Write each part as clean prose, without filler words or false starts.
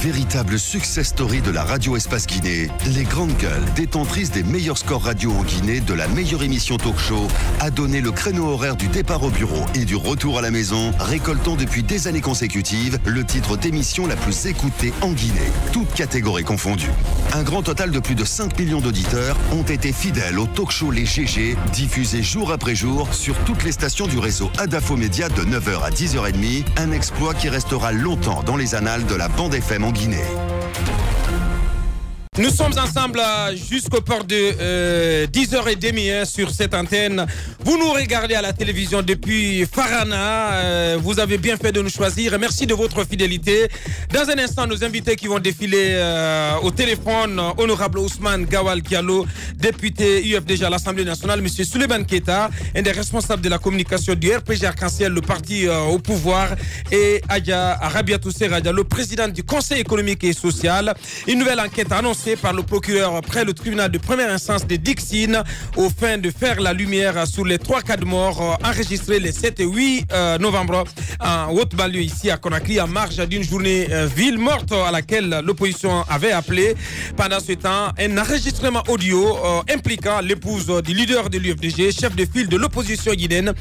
Véritable success story de la radio Espace Guinée, les grandes gueules, détentrices des meilleurs scores radio en Guinée, de la meilleure émission talk show, a donné le créneau horaire du départ au bureau et du retour à la maison, récoltant depuis des années consécutives le titre d'émission la plus écoutée en Guinée, toutes catégories confondues. Un grand total de plus de 5 millions d'auditeurs ont été fidèles au talk show Les GG, diffusé jour après jour sur toutes les stations du réseau Adafo Média de 9h à 10h30, un exploit qui restera longtemps dans les annales de la bande FM en Guinée. Nous sommes ensemble jusqu'au port de 10h30 sur cette antenne. Vous nous regardez à la télévision depuis Farana. Vous avez bien fait de nous choisir. Merci de votre fidélité. Dans un instant, nos invités qui vont défiler au téléphone, honorable Ousmane Gawal Diallo, député UFDG à l'Assemblée nationale, monsieur Souleymane Keita, un des responsables de la communication du RPG Arc-en-Ciel, le parti au pouvoir, et Adja Rabiatou Serra Diallo, président du Conseil économique et social. Une nouvelle enquête annoncée par le procureur près le tribunal de première instance de Dixine aux fins de faire la lumière sur les 3 cas de mort enregistrés les 7 et 8 novembre en Haute-Banlieue ici à Conakry en marge d'une journée ville morte à laquelle l'opposition avait appelé. Pendant ce temps, un enregistrement audio impliquant l'épouse du leader de l'UFDG, chef de file de l'opposition guinéenne,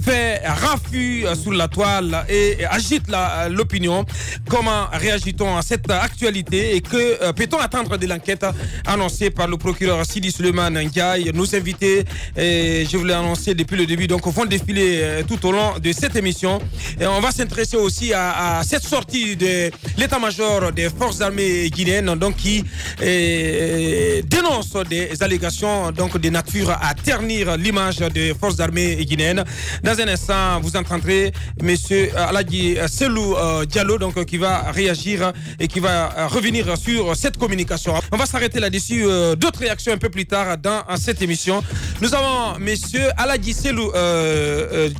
fait raffut sur la toile et agite l'opinion. Comment réagit-on à cette actualité et que peut-on attendre de l'enquête annoncée par le procureur Sidi Souleymane Ndiaye? Nos invités, je vous l'ai annoncé depuis le début, donc vont défiler tout au long de cette émission. Et on va s'intéresser aussi à cette sortie de l'état-major des forces armées guinéennes, donc qui dénonce des allégations donc de nature à ternir l'image des forces armées guinéennes. Dans un instant, vous entendrez monsieur Aladji Selou Diallo, donc qui va réagir et qui va revenir sur cette communication. On va s'arrêter là-dessus. D'autres réactions un peu plus tard dans cette émission. Nous avons monsieur Aladji Selou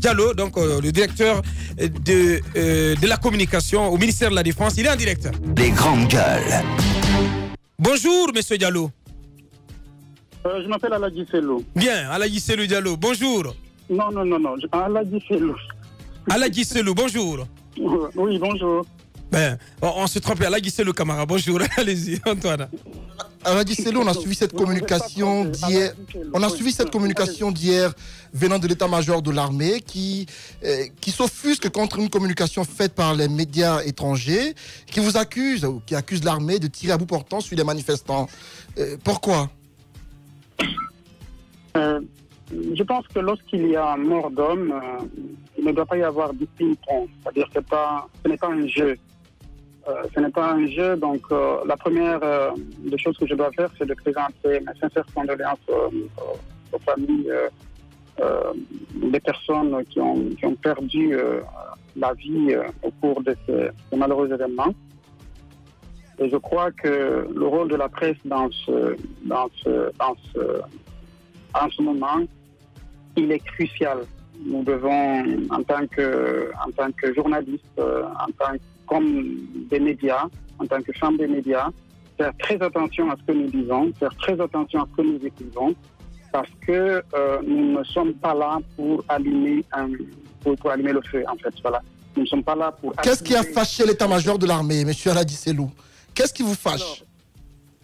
Diallo, donc le directeur de la communication au ministère de la Défense. Il est en direct. Les grandes gueules. Bonjour monsieur Diallo. Je m'appelle Aladji Selou. Bien, Aladji Selou Diallo, bonjour. Non, Aladji Selou. Aladji Selou, bonjour. Oui, bonjour. Ben, on se trompe, Aladji Selou Camara, bonjour. Allez-y, Antoine. Aladji Selou, on a suivi cette communication d'hier. On a suivi cette communication d'hier venant de l'état-major de l'armée qui s'offusque contre une communication faite par les médias étrangers qui vous accuse, ou qui accuse l'armée de tirer à bout portant sur les manifestants. Pourquoi? Je pense que lorsqu'il y a mort d'homme, il ne doit pas y avoir de ping-pong. C'est-à-dire que ce n'est pas un jeu. Ce n'est pas un jeu, donc la première des choses que je dois faire, c'est de présenter mes sincères condoléances aux familles des personnes qui ont perdu la vie au cours de ces malheureux événements. Et je crois que le rôle de la presse en ce moment, il est crucial. Nous devons, en tant que journalistes, comme des médias, en tant que chambre des médias, faire très attention à ce que nous disons, faire très attention à ce que nous écrivons, parce que nous ne sommes pas là pour allumer le feu, en fait. Voilà. Nous ne sommes pas là pour... Qu'est-ce qui a fâché l'état-major de l'armée, M. Aladji Selou? Qu'est-ce qui vous fâche?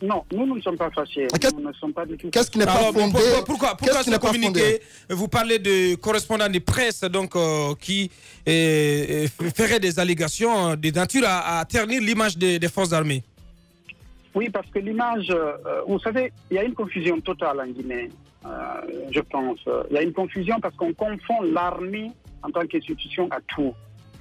Non, nous ne sommes pas fâchés. Nous ne sommes pas du tout. Qu'est-ce qui n'est pas fondé? Pourquoi ce communiqué? Vous parlez de correspondants de presse donc, qui feraient des allégations de nature à ternir l'image des forces armées. Oui, parce que l'image, vous savez, il y a une confusion totale en Guinée, je pense. Il y a une confusion parce qu'on confond l'armée en tant qu'institution à tout.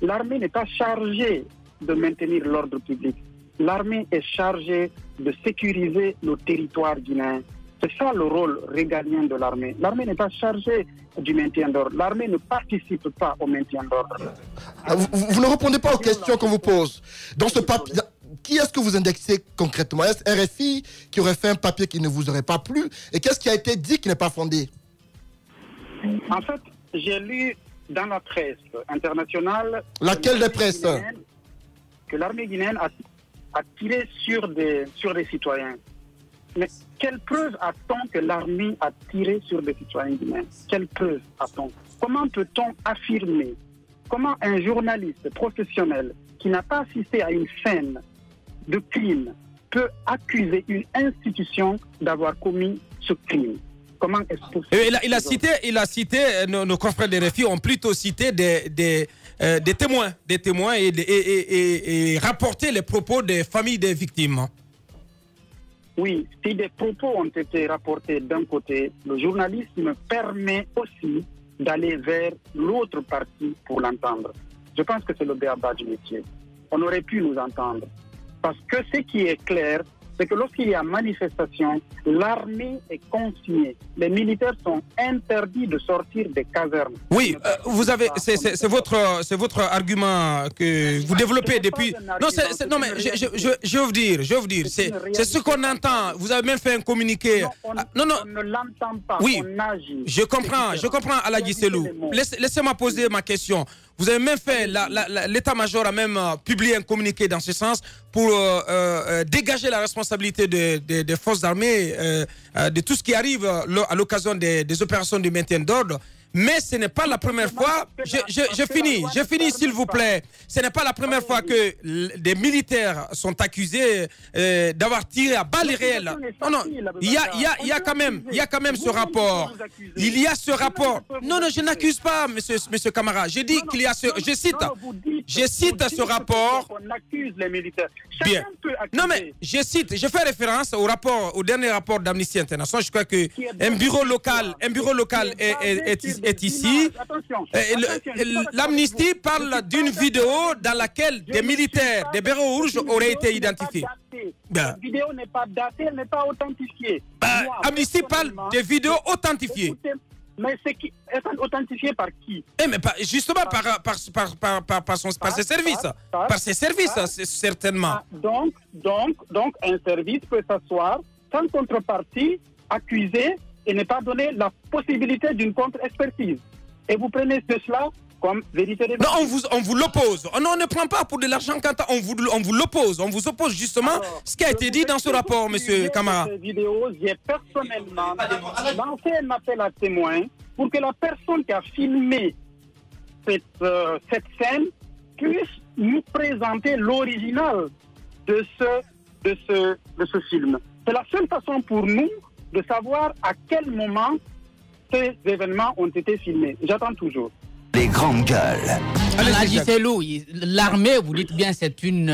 L'armée n'est pas chargée de maintenir l'ordre public. L'armée est chargée de sécuriser le territoire guinéen. C'est ça le rôle régalien de l'armée. L'armée n'est pas chargée du maintien d'ordre. L'armée ne participe pas au maintien d'ordre. Vous ne répondez pas aux questions qu'on vous pose. Dans ce papier, qui est-ce que vous indexez concrètement? Est-ce RFI qui aurait fait un papier qui ne vous aurait pas plu? Et qu'est-ce qui a été dit qui n'est pas fondé? En fait, j'ai lu dans la presse internationale... Laquelle des presses? Que l'armée guinéenne a tiré sur des citoyens. Mais quelle preuve a-t-on que l'armée a tiré sur des citoyens guinéens? Quelle preuve a-t-on? Comment peut-on affirmer? Comment un journaliste professionnel qui n'a pas assisté à une scène de crime peut accuser une institution d'avoir commis ce crime? Comment est-ce possible? Il a cité nos confrères des RFI ont plutôt cité des témoins et rapporté les propos des familles des victimes. Oui, si des propos ont été rapportés d'un côté, le journalisme permet aussi d'aller vers l'autre partie pour l'entendre. Je pense que c'est le b.a.-ba du métier. On aurait pu nous entendre. Parce que ce qui est clair, c'est que lorsqu'il y a manifestation, l'armée est consignée. Les militaires sont interdits de sortir des casernes. Oui, vous avez, c'est votre argument que vous développez depuis. Non, mais je veux vous dire, c'est ce qu'on entend. Vous avez même fait un communiqué. On ne l'entend pas. Oui, on agit. je comprends, Aladji Selou. Laissez-moi poser ma question. Vous avez même fait, l'état-major a même publié un communiqué dans ce sens pour dégager la responsabilité des forces armées de tout ce qui arrive à l'occasion des opérations de maintien d'ordre. Mais ce n'est pas la première fois, je finis s'il vous plaît, ce n'est pas la première fois que des militaires sont accusés d'avoir tiré à balles réelles. Non, il y a quand même ce rapport. Il y a ce rapport. Non, je n'accuse pas, monsieur Camara. Je dis qu'il y a je cite ce rapport. On accuse les militaires. Bien. Non, mais je fais référence au dernier rapport d'Amnesty International. Je crois qu'un bureau local est ici. L'Amnesty parle d'une vidéo dans laquelle des militaires, des bérets rouges auraient été identifiés. La vidéo n'est pas datée, elle n'est pas authentifiée. Amnesty parle des vidéos authentifiées. Mais c'est authentifié par qui? Justement par ses services. Par ses services, certainement. Donc, un service peut s'asseoir sans contrepartie, accuser et ne pas donner la possibilité d'une contre-expertise. Et vous prenez cela comme vérité des... Non, on vous l'oppose. Non, on ne prend pas pour de l'argent comptant. On vous l'oppose. On vous oppose justement ce qui a été dit dans ce rapport, monsieur Camara. Cette vidéo, j'ai personnellement lancé un appel à témoins pour que la personne qui a filmé cette scène puisse nous présenter l'original de ce film. C'est la seule façon pour nous de savoir à quel moment ces événements ont été filmés. J'attends toujours. Les grandes gueules. Aladji Selou, l'armée, vous dites bien, c'est une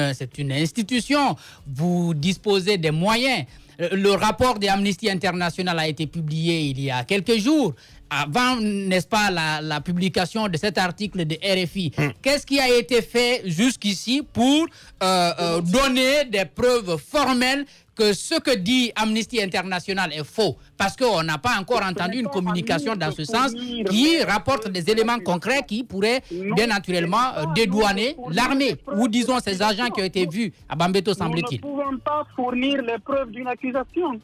institution. Vous disposez des moyens. Le rapport de Amnesty International a été publié il y a quelques jours. Avant, n'est-ce pas, la publication de cet article de RFI. Qu'est-ce qui a été fait jusqu'ici pour donner des preuves formelles que ce que dit Amnesty International est faux? Parce qu'on n'a pas encore entendu une communication dans ce sens qui rapporte des éléments concrets qui pourraient bien naturellement dédouaner l'armée ou disons ces agents qui ont été vus à Bambeto, semble-t-il. Nous ne pouvons pas fournir les preuves d'une accusation.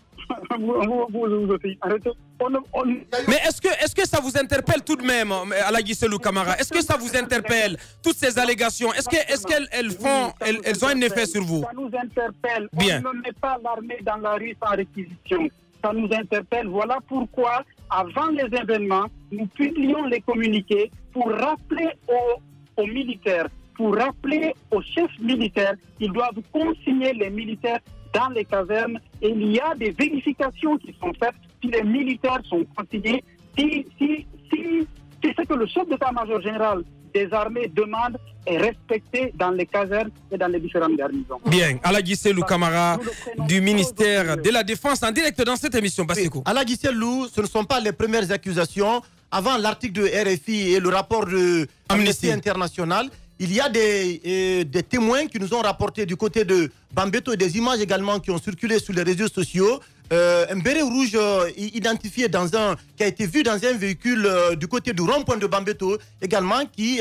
Mais est-ce que ça vous interpelle tout de même, Aladji Selou Camara? Est-ce que ça vous interpelle, toutes ces allégations? Est-ce qu'elles ont un effet sur vous? Ça nous interpelle. Bien. On ne met pas l'armée dans la rue sans réquisition. Ça nous interpelle. Voilà pourquoi, avant les événements, nous publions les communiqués pour rappeler aux militaires, pour rappeler aux chefs militaires qu'ils doivent consigner les militaires dans les casernes. Et il y a des vérifications qui sont faites si les militaires sont consignés, si ce que le chef d'état-major général des armées demande est respecté dans les casernes et dans les différentes garnisons. Bien, Aladji Selou Camara du ministère de la Défense en direct dans cette émission. Oui. Aladji Selou, ce ne sont pas les premières accusations. Avant l'article de RFI et le rapport de Amnesty International, il y a des témoins qui nous ont rapporté du côté de Bambeto et des images également qui ont circulé sur les réseaux sociaux. Un béret rouge identifié qui a été vu dans un véhicule du côté du rond-point de Bambeto également qui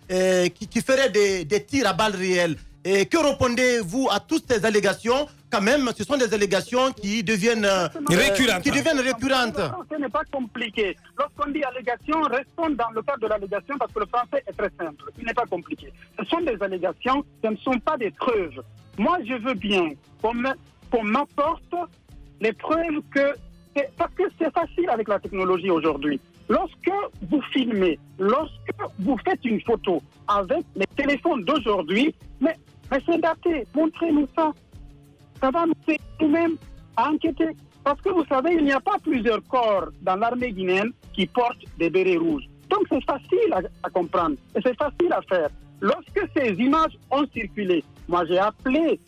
ferait des tirs à balles réelles. Et que répondez-vous à toutes ces allégations? Quand même, ce sont des allégations qui deviennent récurrentes. Ce n'est pas compliqué. Lorsqu'on dit allégation, restons dans le cadre de l'allégation parce que le français est très simple. Il n'est pas compliqué. Ce sont des allégations, ce ne sont pas des preuves. Moi, je veux bien qu'on m'apporte les preuves parce que c'est facile avec la technologie aujourd'hui. Lorsque vous filmez, lorsque vous faites une photo avec les téléphones d'aujourd'hui, mais c'est daté, montrez-nous ça. ça va nous aider nous-mêmes à enquêter. Parce que vous savez, il n'y a pas plusieurs corps dans l'armée guinéenne qui portent des bérets rouges. Donc c'est facile à comprendre et c'est facile à faire. Lorsque ces images ont circulé, moi j'ai appelé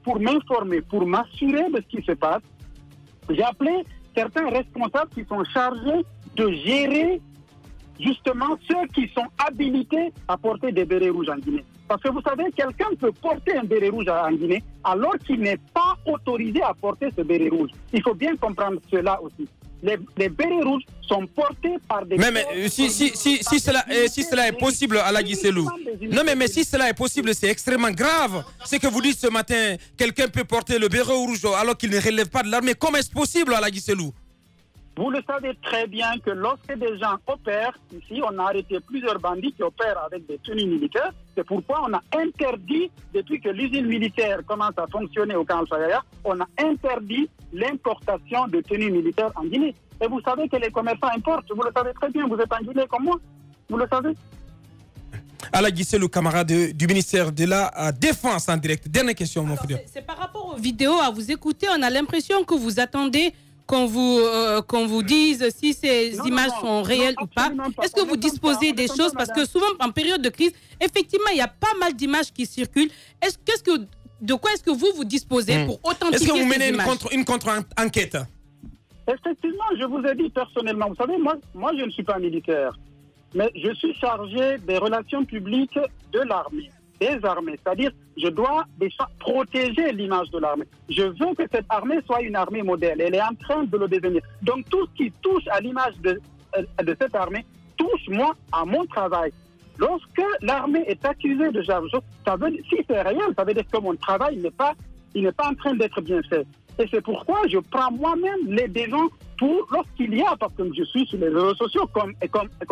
pour m'informer, pour m'assurer de ce qui se passe. J'ai appelé certains responsables qui sont chargés de gérer justement ceux qui sont habilités à porter des bérets rouges en Guinée. Parce que vous savez, quelqu'un peut porter un béret rouge en Guinée alors qu'il n'est pas autorisé à porter ce béret rouge. Il faut bien comprendre cela aussi. Les bérets rouges sont portés par des... Mais si cela est possible, Alagi Selou. Non, mais si cela est possible, c'est extrêmement grave. Ce que vous dites ce matin, quelqu'un peut porter le béret rouge alors qu'il ne relève pas de l'armée. Comment est-ce possible, Alagi Selou? Vous le savez très bien que lorsque des gens opèrent, ici on a arrêté plusieurs bandits qui opèrent avec des tenues militaires. C'est pourquoi on a interdit, depuis que l'usine militaire commence à fonctionner au Camp Al-Fayaya, on a interdit l'importation de tenues militaires en Guinée. Et vous savez que les commerçants importent, vous le savez très bien, vous êtes en Guinée comme moi, vous le savez. Alagi Selou, camarade du ministère de la Défense en direct. Dernière question, mon frère. C'est par rapport aux vidéos, à vous écouter, on a l'impression que vous attendez qu'on vous dise si ces images sont réelles ou pas. Est-ce que vous disposez des choses? Parce que souvent, en période de crise, effectivement, il y a pas mal d'images qui circulent. De quoi est-ce que vous disposez pour authentifier ces images? Est-ce que vous menez une contre-enquête? Effectivement, je vous ai dit personnellement, vous savez, moi je ne suis pas militaire, mais je suis chargé des relations publiques de l'armée. Des armées, c'est-à-dire je dois déjà protéger l'image de l'armée. Je veux que cette armée soit une armée modèle. Elle est en train de le devenir. Donc tout ce qui touche à l'image de cette armée touche moi à mon travail. Lorsque l'armée est accusée de genre, si c'est réel, ça veut dire que mon travail n'est pas en train d'être bien fait. Et c'est pourquoi je prends moi-même les devants lorsqu'il y a, parce que je suis sur les réseaux sociaux comme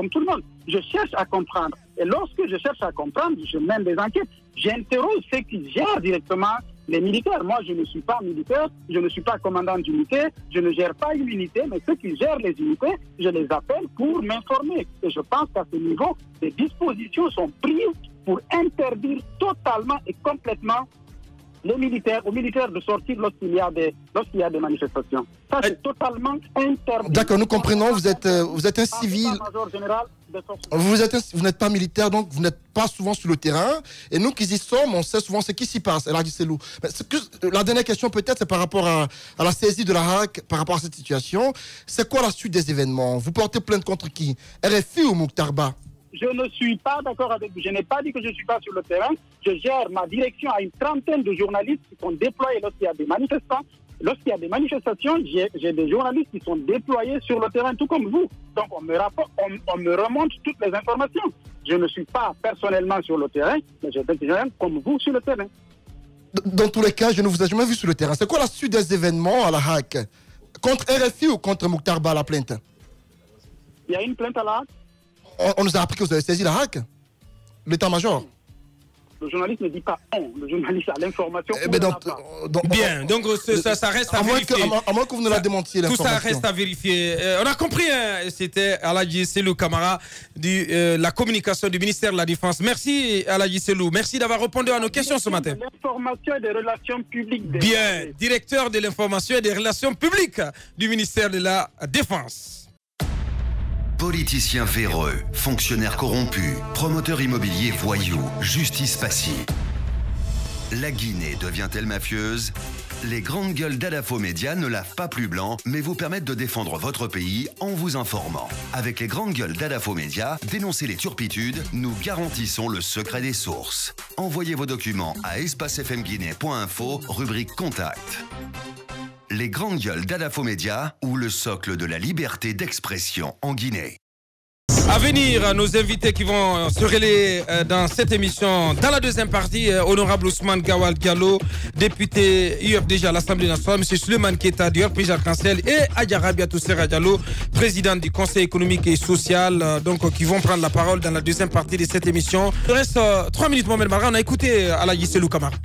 tout le monde, je cherche à comprendre. Et lorsque je cherche à comprendre, je mène des enquêtes. J'interroge ceux qui gèrent directement les militaires. Moi, je ne suis pas militaire, je ne suis pas commandant d'unité, je ne gère pas une unité, mais ceux qui gèrent les unités, je les appelle pour m'informer. Et je pense qu'à ce niveau, des dispositions sont prises pour interdire totalement et complètement aux militaires de sortir lorsqu'il y a des manifestations. Ça, c'est totalement interdit. D'accord, nous comprenons, vous êtes un civil. Vous n'êtes pas militaire, donc vous n'êtes pas souvent sur le terrain. Et nous qui y sommes, on sait souvent ce qui s'y passe. Alagi Selou. La dernière question peut-être, c'est par rapport à la saisie de la HAC, par rapport à cette situation. C'est quoi la suite des événements? Vous portez plainte contre qui? RFI ou Mokhtar Ba? Je ne suis pas d'accord avec vous. Je n'ai pas dit que je ne suis pas sur le terrain. Je gère ma direction à une trentaine de journalistes qui sont déployés lorsqu'il y a des manifestants. Lorsqu'il y a des manifestations, j'ai des journalistes qui sont déployés sur le terrain, tout comme vous. Donc on me remonte toutes les informations. Je ne suis pas personnellement sur le terrain, mais j'ai des gens comme vous sur le terrain. Dans tous les cas, je ne vous ai jamais vu sur le terrain. C'est quoi la suite des événements à la HAC? Contre RFI ou contre Mokhtar Ba, la plainte? Il y a une plainte à la HAC? On nous a appris que vous avez saisi la HAC, l'état-major. Le journaliste ne dit pas on, le journaliste a l'information. Bien, donc ça reste à vérifier. À moins que vous ne la démentiez, l'information. Tout ça reste à vérifier. On a compris, hein, c'était Alagi Selou Camara de la communication du ministère de la Défense. Merci Alagi Selou, merci d'avoir répondu à nos questions ce matin. L'information et des relations publiques. Bien, directeur de l'information et des relations publiques du ministère de la Défense. Politiciens véreux, fonctionnaires corrompus, promoteurs immobiliers voyous, justice passive. La Guinée devient-elle mafieuse? Les grandes gueules d'Adafo Média ne lavent pas plus blanc, mais vous permettent de défendre votre pays en vous informant. Avec les grandes gueules d'Adafo Média, dénoncez les turpitudes, nous garantissons le secret des sources. Envoyez vos documents à espacefmguinée.info, rubrique Contact. Les grandes gueules d'Adafo Média ou le socle de la liberté d'expression en Guinée. À venir, nos invités qui vont se relayer dans cette émission. Dans la deuxième partie, honorable Ousmane Gawal Diallo, député UFDG à l'Assemblée nationale, M. Suleiman Keta du RPG Arc-en-Ciel et Adjara Biatou Serra Diallo, président du Conseil économique et social, qui vont prendre la parole dans la deuxième partie de cette émission. Il reste 3 minutes, Mohamed Marra. On a écouté Alagi Selou Camara.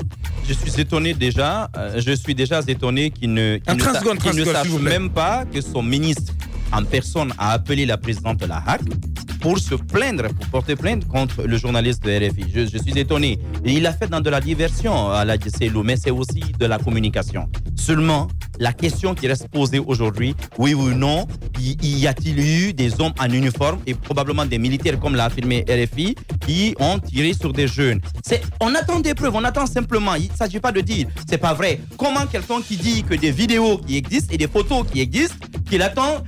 Je suis étonné déjà, qu'il ne sache même pas que son ministre en personne a appelé la présidente de la HAC pour se plaindre, pour porter plainte contre le journaliste de RFI. Je suis étonné. Et il a fait dans de la diversion à la Selou, mais c'est aussi de la communication. Seulement, la question qui reste posée aujourd'hui, oui ou non, y a-t-il eu des hommes en uniforme et probablement des militaires, comme l'a affirmé RFI, qui ont tiré sur des jeunes? On attend des preuves, on attend simplement. Il ne s'agit pas de dire, c'est pas vrai. Comment quelqu'un qui dit que des vidéos qui existent et des photos qui existent, qu'il attend,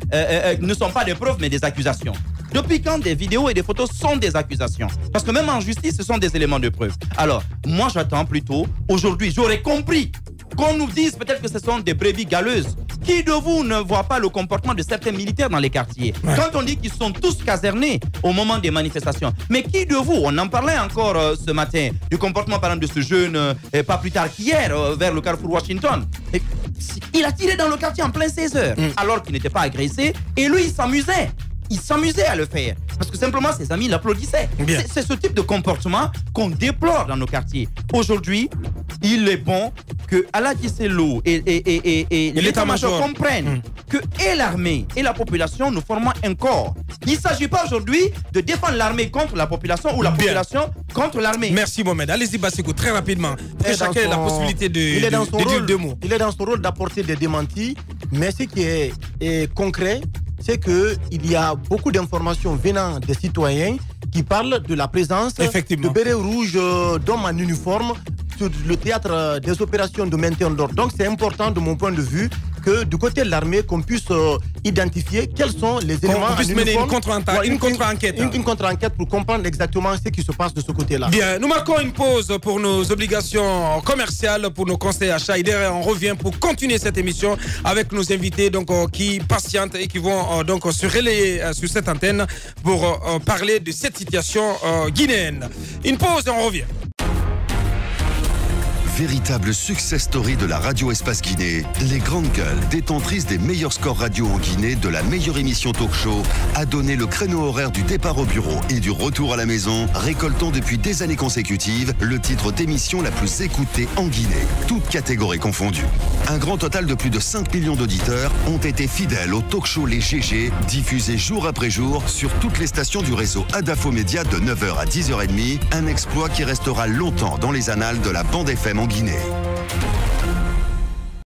ne sont pas des preuves mais des accusations? Depuis quand des vidéos et des photos sont des accusations? Parce que même en justice, ce sont des éléments de preuve. Alors, moi j'attends plutôt, aujourd'hui, j'aurais compris qu'on nous dise peut-être que ce sont des brebis galeuses. Qui de vous ne voit pas le comportement de certains militaires dans les quartiers? Quand on dit qu'ils sont tous casernés au moment des manifestations, mais qui de vous, on en parlait encore ce matin, du comportement par exemple de ce jeune, pas plus tard qu'hier, vers le carrefour Washington. Il a tiré dans le quartier en plein 16 heures, alors qu'il n'était pas agressé, et lui il s'amusait. Il s'amusait à le faire parce que simplement ses amis l'applaudissaient. C'est ce type de comportement qu'on déplore dans nos quartiers. Aujourd'hui, il est bon que Aladji Selou et l'état-major comprennent que et l'armée et la population nous formons un corps. Il ne s'agit pas aujourd'hui de défendre l'armée contre la population ou la population contre l'armée. Merci Mohamed. Allez-y Bassiko, très rapidement. Chacun a la possibilité de dire deux mots. Il est dans son rôle d'apporter des démentis, mais ce qui est concret, c'est qu'il y a beaucoup d'informations venant des citoyens qui parlent de la présence de bérets rouges d'hommes en uniforme sur le théâtre des opérations de maintien d'ordre. Donc c'est important de mon point de vue que du côté de l'armée, qu'on puisse identifier quels sont les éléments qu'on puisse mener une contre-enquête. Une contre-enquête pour comprendre exactement ce qui se passe de ce côté-là. Bien, nous marquons une pause pour nos obligations commerciales, pour nos conseils achats. Et derrière, on revient pour continuer cette émission avec nos invités donc, qui patientent et qui vont donc se relayer sur cette antenne pour parler de cette situation guinéenne. Une pause et on revient. Véritable success story de la radio Espace Guinée, les grandes gueules, détentrices des meilleurs scores radio en Guinée, de la meilleure émission talk show, a donné le créneau horaire du départ au bureau et du retour à la maison, récoltant depuis des années consécutives le titre d'émission la plus écoutée en Guinée, toutes catégories confondues. Un grand total de plus de 5 millions d'auditeurs ont été fidèles au talk show Les GG, diffusé jour après jour sur toutes les stations du réseau Adafo Média de 9h à 10h30, un exploit qui restera longtemps dans les annales de la bande FM en Guinée.